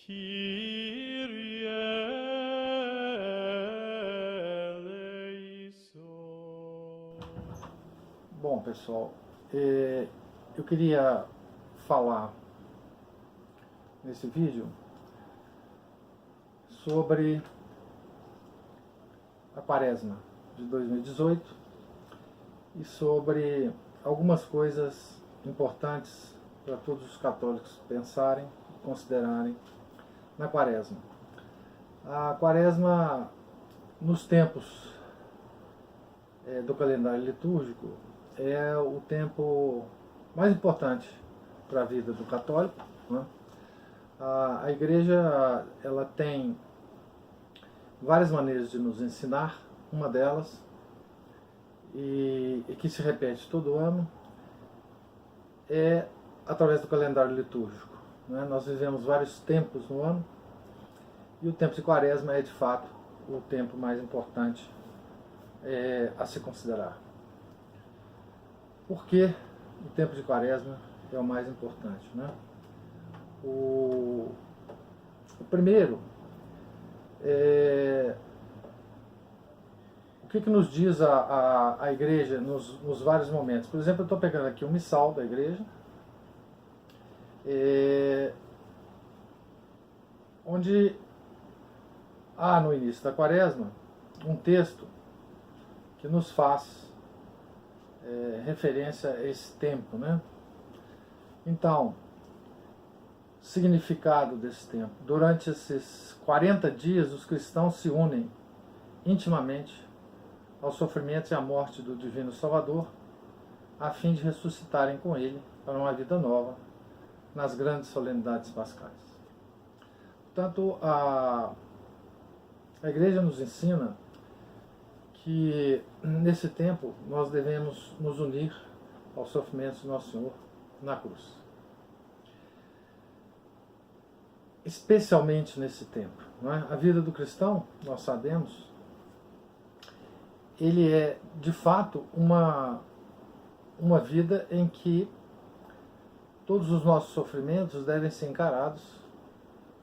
Kyrie eleison. Bom, pessoal, eu queria falar nesse vídeo sobre a Quaresma de 2018 e sobre algumas coisas importantes para todos os católicos pensarem e considerarem na Quaresma. A Quaresma, nos tempos do calendário litúrgico, é o tempo mais importante para a vida do católico, né? A Igreja, ela tem várias maneiras de nos ensinar. Uma delas, e que se repete todo ano, é através do calendário litúrgico, né? Nós vivemos vários tempos no ano e o tempo de Quaresma é, de fato, o tempo mais importante a se considerar. Por que o tempo de Quaresma é o mais importante, né? O primeiro é o que nos diz a Igreja nos vários momentos. Por exemplo, eu estou pegando aqui um missal da Igreja, onde há no início da Quaresma um texto que nos faz referência a esse tempo, né? Então, significado desse tempo. Durante esses 40 dias, os cristãos se unem intimamente ao sofrimento e à morte do Divino Salvador, a fim de ressuscitarem com ele para uma vida nova nas grandes solenidades pascais. Portanto, a Igreja nos ensina que nesse tempo nós devemos nos unir aos sofrimentos de Nosso Senhor na cruz. Especialmente nesse tempo, não é? A vida do cristão, nós sabemos, ele é de fato uma vida em que todos os nossos sofrimentos devem ser encarados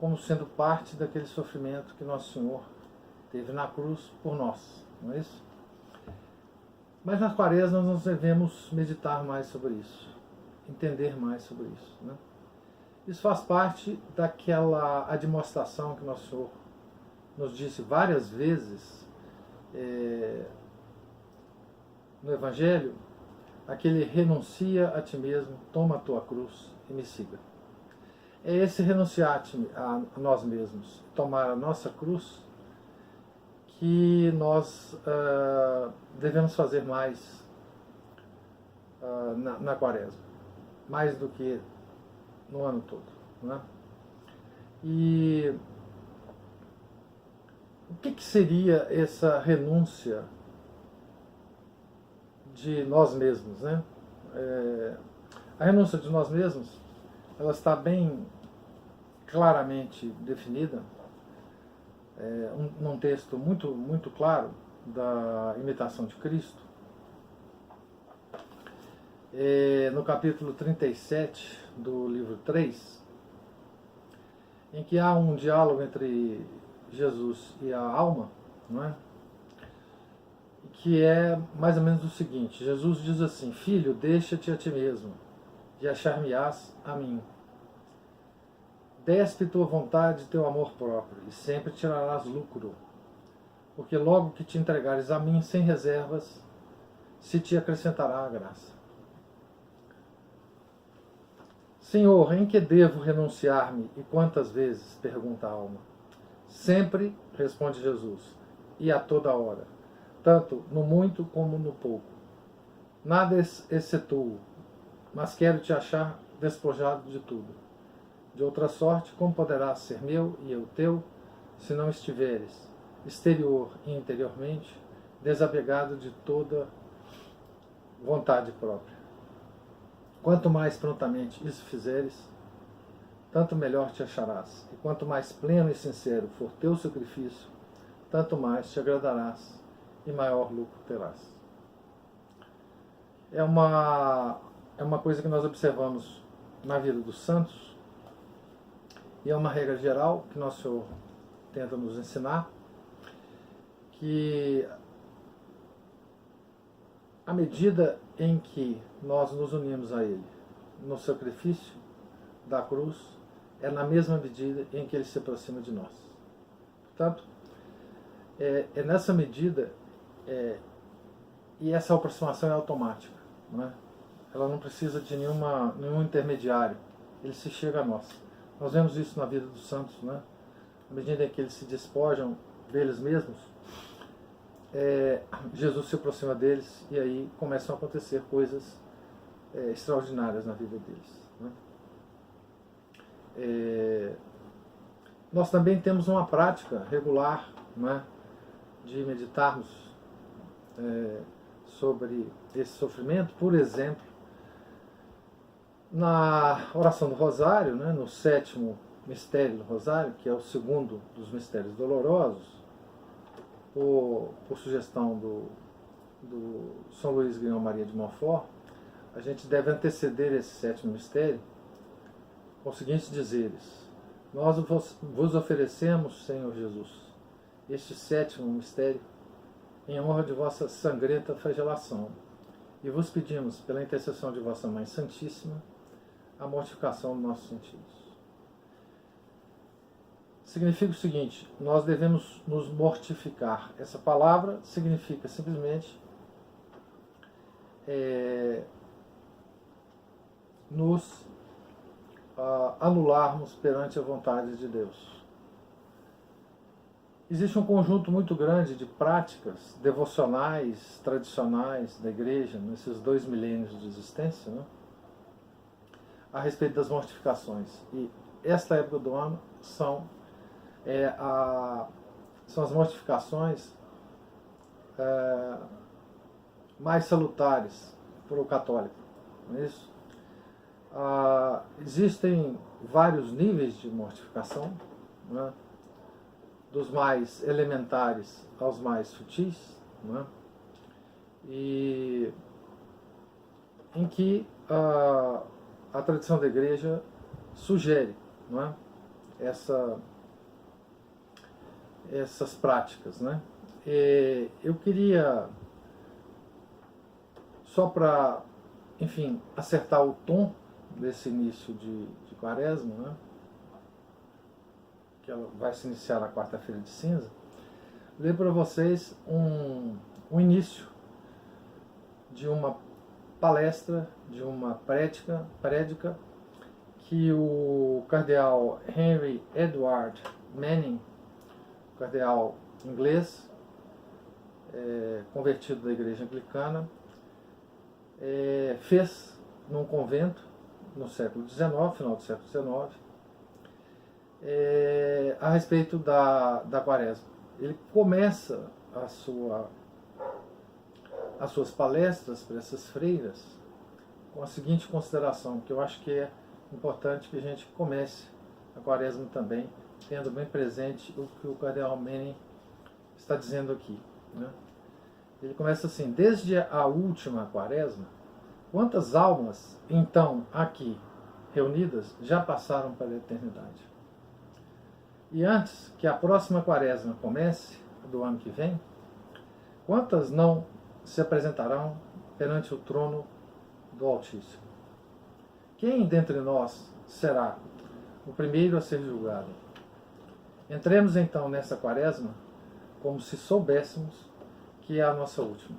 como sendo parte daquele sofrimento que Nosso Senhor teve na cruz por nós, não é isso? Mas na Quaresma nós devemos meditar mais sobre isso, entender mais sobre isso, né? Isso faz parte daquela admoestação que Nosso Senhor nos disse várias vezes no Evangelho, aquele renuncia a ti mesmo, toma a tua cruz e me siga. É esse renunciar a nós mesmos, tomar a nossa cruz, que nós devemos fazer mais na Quaresma, mais do que no ano todo, né? E o que seria essa renúncia de nós mesmos, né? A renúncia de nós mesmos, ela está bem claramente definida num texto muito claro da Imitação de Cristo, no capítulo 37 do livro 3, em que há um diálogo entre Jesus e a alma, não é? Que é mais ou menos o seguinte: Jesus diz assim: filho, deixa-te a ti mesmo, e achar-me-ás a mim. Despe tua vontade e teu amor próprio, e sempre tirarás lucro, porque logo que te entregares a mim sem reservas, se te acrescentará a graça. Senhor, em que devo renunciar-me e quantas vezes? Pergunta a alma. Sempre, responde Jesus, e a toda hora, tanto no muito como no pouco. Nada excetuo, mas quero te achar despojado de tudo. De outra sorte, como poderás ser meu e eu teu, se não estiveres, exterior e interiormente, desapegado de toda vontade própria? Quanto mais prontamente isso fizeres, tanto melhor te acharás, e quanto mais pleno e sincero for teu sacrifício, tanto mais te agradarás e maior lucro terás. É uma coisa que nós observamos na vida dos santos E é uma regra geral que nosso Senhor tenta nos ensinar, que à medida em que nós nos unimos a Ele no sacrifício da cruz, é na mesma medida em que Ele se aproxima de nós. Portanto, é nessa medida, e essa aproximação é automática, não é? Ela não precisa de nenhum intermediário, Ele se chega a nós. Nós vemos isso na vida dos santos, né? À medida em que eles se despojam deles mesmos, Jesus se aproxima deles e aí começam a acontecer coisas extraordinárias na vida deles, né? Nós também temos uma prática regular, né, de meditarmos sobre esse sofrimento. Por exemplo, na oração do Rosário, né, no 7º mistério do Rosário, que é o segundo dos mistérios dolorosos, por sugestão do São Luís Guilherme Maria de Montfort, a gente deve anteceder esse 7º mistério com os seguintes dizeres: nós vos oferecemos, Senhor Jesus, este 7º mistério em honra de vossa sangrenta flagelação, e vos pedimos, pela intercessão de vossa Mãe Santíssima, a mortificação dos nossos sentidos. Significa o seguinte: nós devemos nos mortificar. Essa palavra significa simplesmente nos anularmos perante a vontade de Deus. Existe um conjunto muito grande de práticas devocionais, tradicionais da Igreja, nesses 2 milênios de existência, né, a respeito das mortificações. E esta época do ano são as mortificações mais salutares para o católico, não é isso? Existem vários níveis de mortificação, né, dos mais elementares aos mais sutis, né, e em que a tradição da Igreja sugere, não é, essas práticas, né? Eu queria, só para, enfim, acertar o tom desse início de Quaresma, né, que ela vai se iniciar na quarta-feira de cinza, ler para vocês um início de uma palestra, de uma prédica que o cardeal Henry Edward Manning, cardeal inglês, convertido da Igreja Anglicana, fez num convento no século XIX, final do século XIX, a respeito da Quaresma. Ele começa as suas palestras para essas freiras com a seguinte consideração, que eu acho que é importante que a gente comece a Quaresma também, tendo bem presente o que o cardeal Manning está dizendo aqui, né? Ele começa assim: desde a última Quaresma, quantas almas, então, aqui reunidas, já passaram para a eternidade? E antes que a próxima Quaresma comece, do ano que vem, quantas não se apresentarão perante o trono do Altíssimo? Quem dentre nós será o primeiro a ser julgado? Entremos então nessa Quaresma como se soubéssemos que é a nossa última.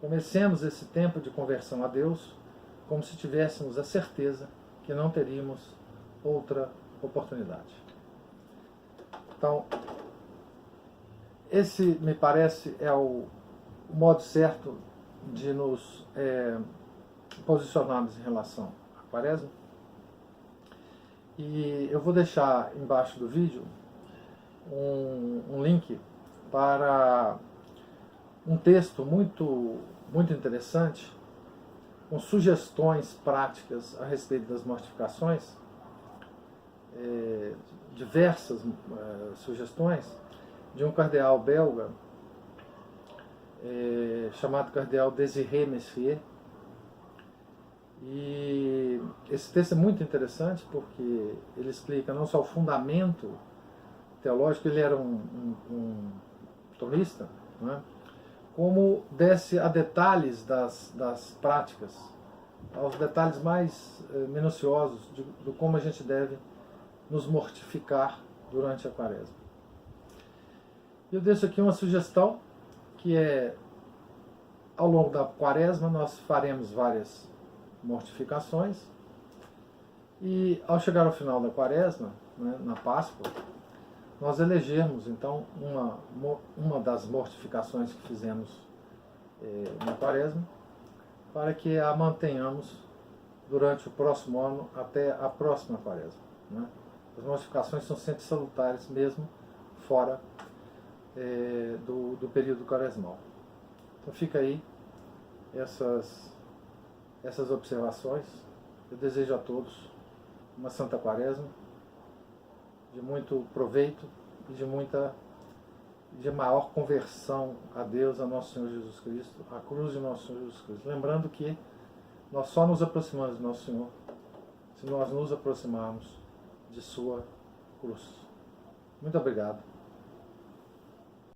Comecemos esse tempo de conversão a Deus como se tivéssemos a certeza que não teríamos outra oportunidade. Então, esse, me parece, é o modo certo de nos posicionarmos em relação à Quaresma. E eu vou deixar embaixo do vídeo um link para um texto muito interessante, com sugestões práticas a respeito das mortificações, diversas sugestões, de um cardeal belga chamado cardeal Désiré Messier. E esse texto é muito interessante porque ele explica não só o fundamento teológico, ele era um tomista, né? Como desce a detalhes das práticas, aos detalhes mais minuciosos de como a gente deve nos mortificar durante a quaresma. Eu deixo aqui uma sugestão, que é, ao longo da quaresma, nós faremos várias mortificações, e ao chegar ao final da quaresma, né, na Páscoa, nós elegermos então uma das mortificações que fizemos na quaresma, para que a mantenhamos durante o próximo ano até a próxima quaresma, né? As mortificações são sempre salutares mesmo fora do período quaresmal. Então fica aí essas observações. Eu desejo a todos uma Santa Quaresma de muito proveito e de maior conversão a Deus, a nosso Senhor Jesus Cristo, à cruz de nosso Senhor Jesus Cristo. Lembrando que nós só nos aproximamos de nosso Senhor se nós nos aproximarmos de sua cruz. Muito obrigado.